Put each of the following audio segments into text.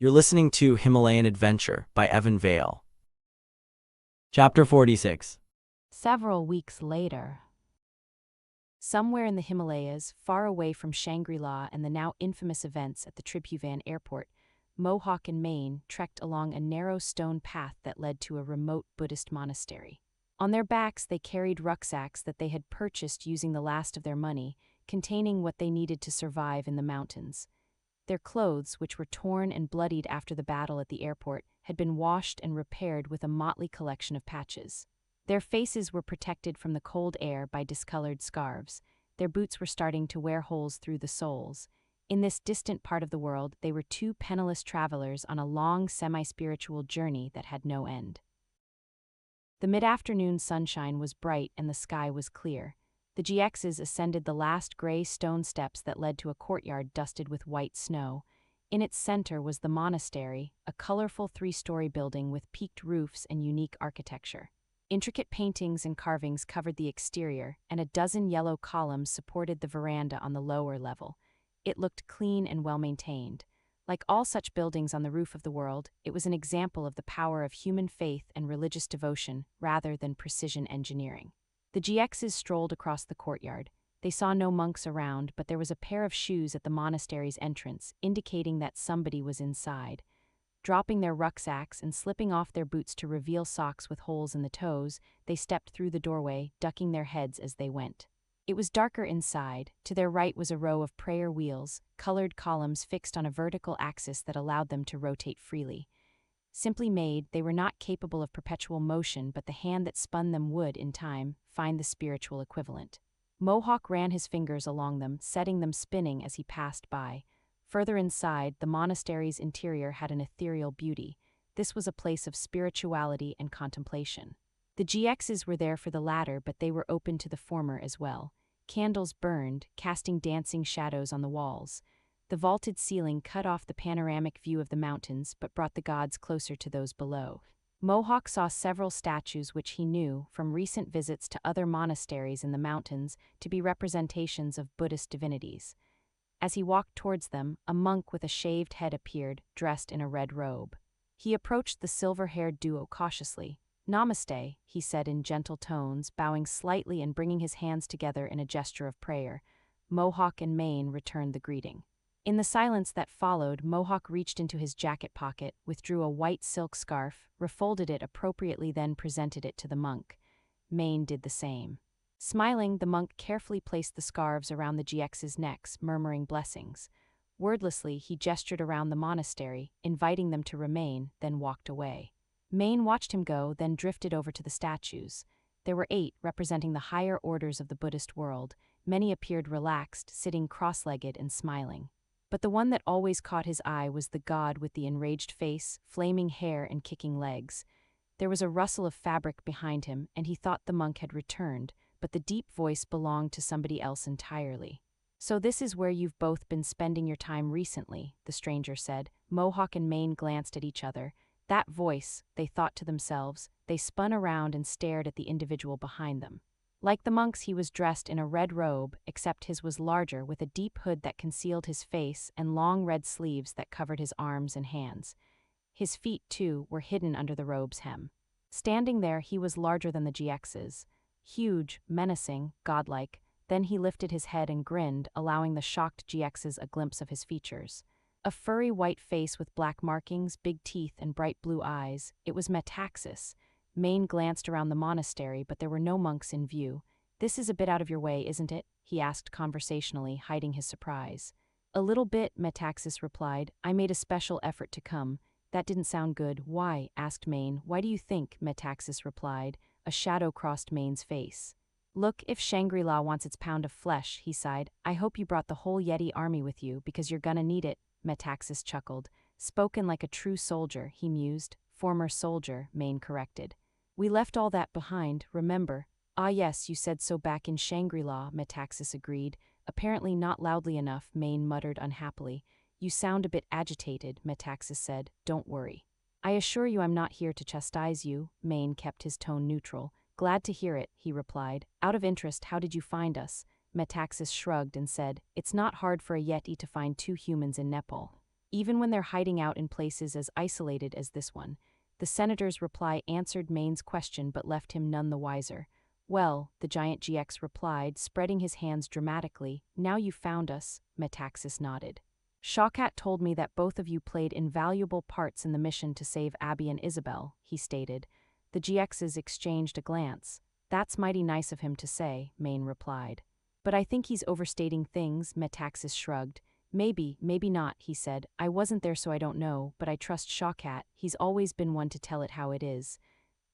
You're listening to Himalayan Adventure by Vaile. Chapter 46. Several weeks later, somewhere in the Himalayas, far away from Shangri-La and the now infamous events at the Tribhuvan airport, Mohawk and Maine trekked along a narrow stone path that led to a remote Buddhist monastery. On their backs they carried rucksacks that they had purchased using the last of their money, containing what they needed to survive in the mountains. Their clothes, which were torn and bloodied after the battle at the airport, had been washed and repaired with a motley collection of patches. Their faces were protected from the cold air by discolored scarves. Their boots were starting to wear holes through the soles. In this distant part of the world, they were two penniless travelers on a long semi-spiritual journey that had no end. The mid-afternoon sunshine was bright and the sky was clear. The GXs ascended the last gray stone steps that led to a courtyard dusted with white snow. In its center was the monastery, a colorful three-story building with peaked roofs and unique architecture. Intricate paintings and carvings covered the exterior, and a dozen yellow columns supported the veranda on the lower level. It looked clean and well-maintained. Like all such buildings on the roof of the world, it was an example of the power of human faith and religious devotion rather than precision engineering. The GXs strolled across the courtyard. They saw no monks around, but there was a pair of shoes at the monastery's entrance, indicating that somebody was inside. Dropping their rucksacks and slipping off their boots to reveal socks with holes in the toes, they stepped through the doorway, ducking their heads as they went. It was darker inside. To their right was a row of prayer wheels, colored columns fixed on a vertical axis that allowed them to rotate freely. Simply made, they were not capable of perpetual motion, but the hand that spun them would, in time, find the spiritual equivalent. Mohawk ran his fingers along them, setting them spinning as he passed by. Further inside, the monastery's interior had an ethereal beauty. This was a place of spirituality and contemplation. The GXs were there for the latter, but they were open to the former as well. Candles burned, casting dancing shadows on the walls. The vaulted ceiling cut off the panoramic view of the mountains, but brought the gods closer to those below. Mohawk saw several statues which he knew, from recent visits to other monasteries in the mountains, to be representations of Buddhist divinities. As he walked towards them, a monk with a shaved head appeared, dressed in a red robe. He approached the silver-haired duo cautiously. "Namaste," he said in gentle tones, bowing slightly and bringing his hands together in a gesture of prayer. Mohawk and Maine returned the greeting. In the silence that followed, Mohawk reached into his jacket pocket, withdrew a white silk scarf, refolded it appropriately, then presented it to the monk. Maine did the same. Smiling, the monk carefully placed the scarves around the GX's necks, murmuring blessings. Wordlessly, he gestured around the monastery, inviting them to remain, then walked away. Maine watched him go, then drifted over to the statues. There were 8, representing the higher orders of the Buddhist world. Many appeared relaxed, sitting cross-legged and smiling. But the one that always caught his eye was the god with the enraged face, flaming hair, and kicking legs. There was a rustle of fabric behind him, and he thought the monk had returned, but the deep voice belonged to somebody else entirely. "So this is where you've both been spending your time recently," the stranger said. Mohawk and Maine glanced at each other. That voice, they thought to themselves. They spun around and stared at the individual behind them. Like the monks, he was dressed in a red robe, except his was larger, with a deep hood that concealed his face and long red sleeves that covered his arms and hands. His feet, too, were hidden under the robe's hem. Standing there, he was larger than the GXs. Huge, menacing, godlike. Then he lifted his head and grinned, allowing the shocked GXs a glimpse of his features. A furry white face with black markings, big teeth, and bright blue eyes. It was Metaxas. Maine glanced around the monastery, but there were no monks in view. "This is a bit out of your way, isn't it?" he asked conversationally, hiding his surprise. "A little bit," Metaxas replied. "I made a special effort to come." "That didn't sound good." "Why?" asked Maine. "Why do you think?" Metaxas replied. A shadow crossed Maine's face. "Look, if Shangri-La wants its pound of flesh," he sighed. "I hope you brought the whole Yeti army with you, because you're gonna need it." Metaxas chuckled. "Spoken like a true soldier," he mused. "Former soldier," Maine corrected. "We left all that behind, remember?" "Ah yes, you said so back in Shangri-La," Metaxas agreed. Apparently not loudly enough, Maine muttered unhappily. "You sound a bit agitated," Metaxas said. "Don't worry." "I assure you I'm not here to chastise you." Maine kept his tone neutral. "Glad to hear it," he replied. "Out of interest, how did you find us?" Metaxas shrugged and said, "It's not hard for a yeti to find two humans in Nepal." even when they're hiding out in places as isolated as this one. The senator's reply answered Maine's question but left him none the wiser. Well, the giant GX replied, spreading his hands dramatically, now you've found us, Metaxas nodded. Shawkat told me that both of you played invaluable parts in the mission to save Abby and Isabelle, he stated. The GXs exchanged a glance. That's mighty nice of him to say, Maine replied. But I think he's overstating things, Metaxas shrugged. Maybe, maybe not, he said. I wasn't there so I don't know, but I trust Shawkat. He's always been one to tell it how it is.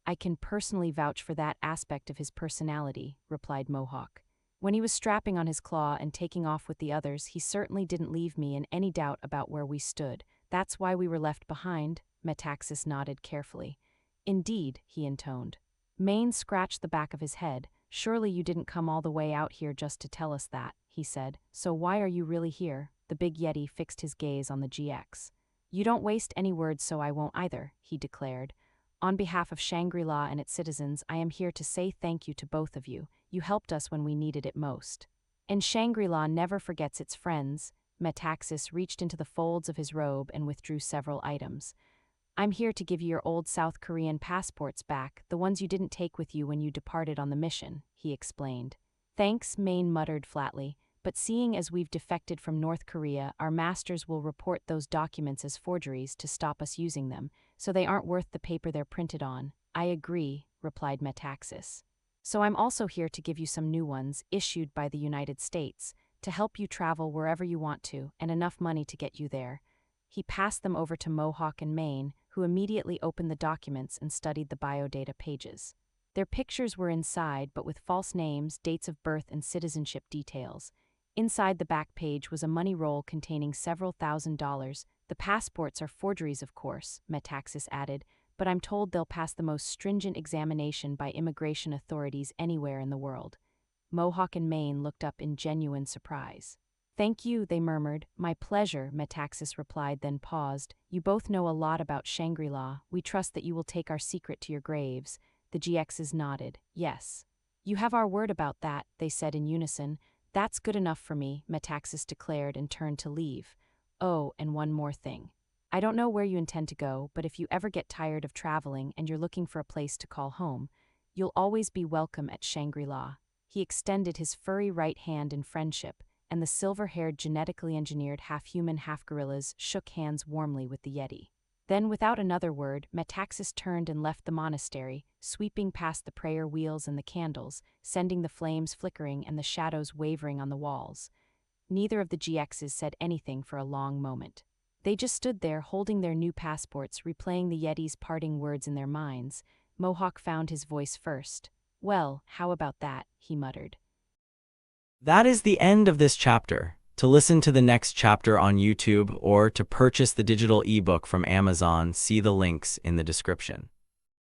I can personally vouch for that aspect of his personality, replied Mohawk. When he was strapping on his claw and taking off with the others, he certainly didn't leave me in any doubt about where we stood. That's why we were left behind, Metaxas nodded carefully. Indeed, he intoned. Maine scratched the back of his head. Surely you didn't come all the way out here just to tell us that, he said. So why are you really here? The big Yeti fixed his gaze on the GX. You don't waste any words, so I won't either, he declared. On behalf of Shangri-La and its citizens, I am here to say thank you to both of you. You helped us when we needed it most. And Shangri-La never forgets its friends. Metaxas reached into the folds of his robe and withdrew several items. I'm here to give you your old South Korean passports back, the ones you didn't take with you when you departed on the mission, he explained. Thanks, Maine muttered flatly, but seeing as we've defected from North Korea, our masters will report those documents as forgeries to stop us using them, so they aren't worth the paper they're printed on. I agree, replied Metaxas. So I'm also here to give you some new ones, issued by the United States, to help you travel wherever you want to, and enough money to get you there. He passed them over to Mohawk and Maine, who immediately opened the documents and studied the biodata pages. Their pictures were inside, but with false names, dates of birth, and citizenship details. Inside the back page was a money roll containing several $1,000s. The passports are forgeries, of course, Metaxas added, but I'm told they'll pass the most stringent examination by immigration authorities anywhere in the world. Mohawk and Maine looked up in genuine surprise. Thank you, they murmured. My pleasure, Metaxas replied, then paused. You both know a lot about Shangri-La. We trust that you will take our secret to your graves. The GXs nodded. Yes. You have our word about that, they said in unison. That's good enough for me, Metaxas declared and turned to leave. Oh, and one more thing. I don't know where you intend to go, but if you ever get tired of traveling and you're looking for a place to call home, you'll always be welcome at Shangri-La. He extended his furry right hand in friendship, and the silver-haired genetically engineered half-human, half-gorillas shook hands warmly with the Yeti. Then, without another word, Metaxas turned and left the monastery, sweeping past the prayer wheels and the candles, sending the flames flickering and the shadows wavering on the walls. Neither of the GXs said anything for a long moment. They just stood there, holding their new passports, replaying the Yeti's parting words in their minds. Mohawk found his voice first. Well, how about that, he muttered. That is the end of this chapter. To listen to the next chapter on YouTube or to purchase the digital ebook from Amazon, see the links in the description.